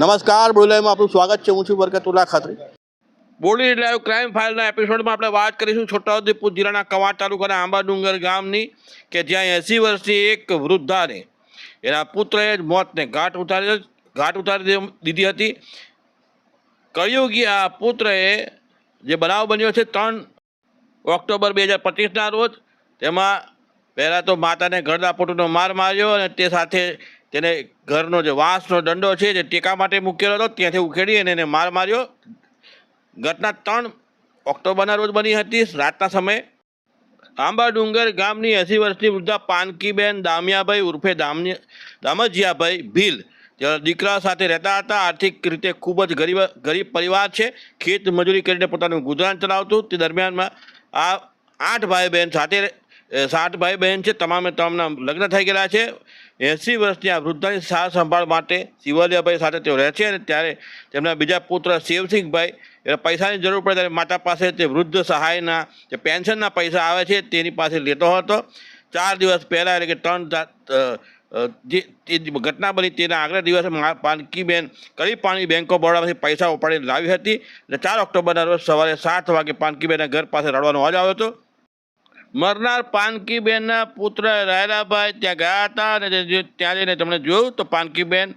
નમસ્કાર, બોલાઈમાં આપનું સ્વાગત છે. હું છું બરકતુલ્લા ખાતરી. બોડી લાઈવ ક્રાઇમ ફાઇલના એપિસોડમાં આપણે વાત કરીશું છોટાઉદેપુર જિલ્લાના કવાંટ તાલુકાના આંબાડુંગર ગામની, કે જ્યાં 80 વર્ષની એક વૃદ્ધાને એના પુત્રએ જ મોતને ઘાટ ઉતારી દીધી હતી. કળિયુગી આ પુત્રએ જે બનાવ બન્યો છે 3 ઓક્ટોબર 2025ના રોજ, તેમાં પહેલાં તો માતાને ગળદાપોટનો માર માર્યો અને તે સાથે તેને ઘરનો જે વાંસનો દંડો છે જે ટેકા માટે મૂકેલો હતો ત્યાંથી ઉખેડી અને એને માર માર્યો. ઘટના 3 ઓક્ટોબરના રોજ બની હતી. રાતના સમયે આંબાડુંગર ગામની 80 વર્ષની વૃદ્ધા પાનકીબેન દામિયાભાઈ ઉર્ફે દામજીયાભાઈ ભીલ દીકરા સાથે રહેતા હતા. આર્થિક રીતે ખૂબ જ ગરીબ પરિવાર છે. ખેત મજૂરી કરીને પોતાનું ગુજરાન ચલાવતું. તે દરમિયાનમાં આ 8 ભાઈ બહેન સાથે 7 ભાઈ બહેન છે. તમામના લગ્ન થઈ ગયેલા છે. 80 વર્ષની આ વૃદ્ધાની સાર સંભાળ માટે શિવલિયાભાઈ સાથે તેઓ રહે છે. અને ત્યારે તેમના બીજા પુત્ર શિવસિંહભાઈ એને પૈસાની જરૂર પડે ત્યારે માતા પાસે તે વૃદ્ધ સહાયના જે પેન્શનના પૈસા આવે છે તેની પાસે લેતો હતો. 4 દિવસ પહેલાં એટલે કે જે ઘટના બની તેના આગલા દિવસે પાનકીબેન પાણી બેંક ઓફ બરોડામાંથી પૈસા ઉપાડીને લાવી હતી. અને 4 ઓક્ટોબરના રોજ સવારે 7 વાગે પાનકીબેનના ઘર પાસે રડવાનો અવાજ આવ્યો હતો. મરનાર પાનકીબેનના પુત્ર રાયલાભાઈ ત્યાં ગયા હતા અને ત્યાં જઈને તેમણે જોયું તો પાનકીબેન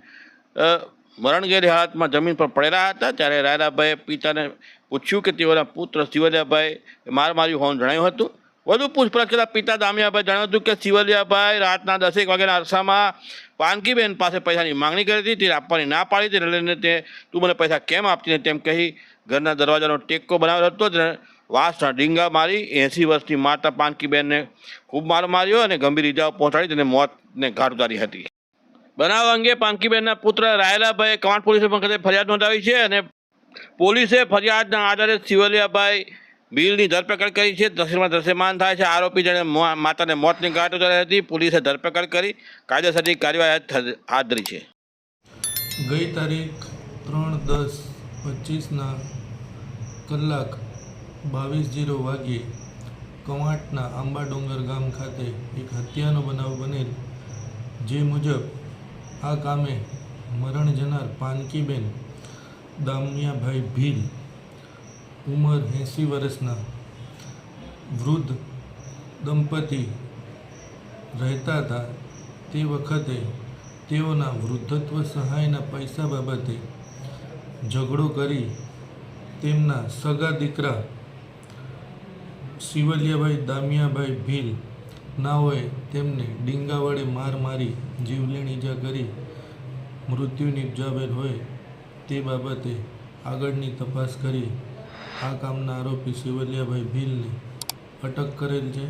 મરણગેરી હાલતમાં જમીન પર પડેલા હતા. ત્યારે રાયલાભાઈએ પિતાને પૂછ્યું કે તેઓના પુત્ર શિવલિયાભાઈ માર માર્યું હોવાનું જણાવ્યું હતું. વધુ પૂછપરછ કરતા પિતા દામિયાભાઈ જણાવ્યું હતું કે શિવલિયાભાઈ રાતના 10 વાગ્યાના અરસામાં પાનકીબેન પાસે પૈસાની માંગણી કરી હતી. તે આપવાની ના પાડી હતી. એટલે તે તું મને પૈસા કેમ આપતી તેમ કહી ઘરના દરવાજાનો ટેકો બનાવેલો હતો. વાંસના ડીંગા મારી 80 વર્ષની માતા પાનકીબેનને ખૂબ માર માર્યો અને ગંભીર ઇજાઓ પહોંચાડી તેને મોતને ઘાટ ઉતારી હતી. બનાવ અંગે પાનકીબેનના પુત્ર રાયલાભાઈએ કવાંટ પોલીસ મથકે ફરિયાદ નોંધાવી છે અને પોલીસે ફરિયાદના આધારે શિવલિયાભાઈ ભીલની ધરપકડ કરી છે. તસવીરમાં દ્રશ્યમાન થાય છે આરોપી જેણે માતાને મોતની ઘાટ ઉતારી હતી. પોલીસે ધરપકડ કરી કાયદેસરની કાર્યવાહી હાથ ધરી છે. ગઈ તારીખ 3/10/25ના કલાક 22:00 વાગ્યે કવાંટના આંબાડુંગર ગામ ખાતે એક હત્યાનો બનાવ બનેલ. જે મુજબ આ કામે મરણ જનાર પાનકીબેન દામિયાભાઈ ભીલ ઉંમર 80 વર્ષના વૃદ્ધ દંપતી રહેતા હતા. તે વખતે તેઓના વૃદ્ધત્વ સહાયના પૈસા બાબતે ઝઘડો કરી તેમના સગા દીકરા શિવલિયાભાઈ દામિયાભાઈ ભીલ નાઓએ તેમને ડીંગા વડે માર મારી જીવલેણ ઈજા કરી મૃત્યુ નિપજાવેલ હોય તે બાબતે આગળની તપાસ કરી આ કામના આરોપી શિવલિયાભાઈ ભીલને અટક કરેલ છે.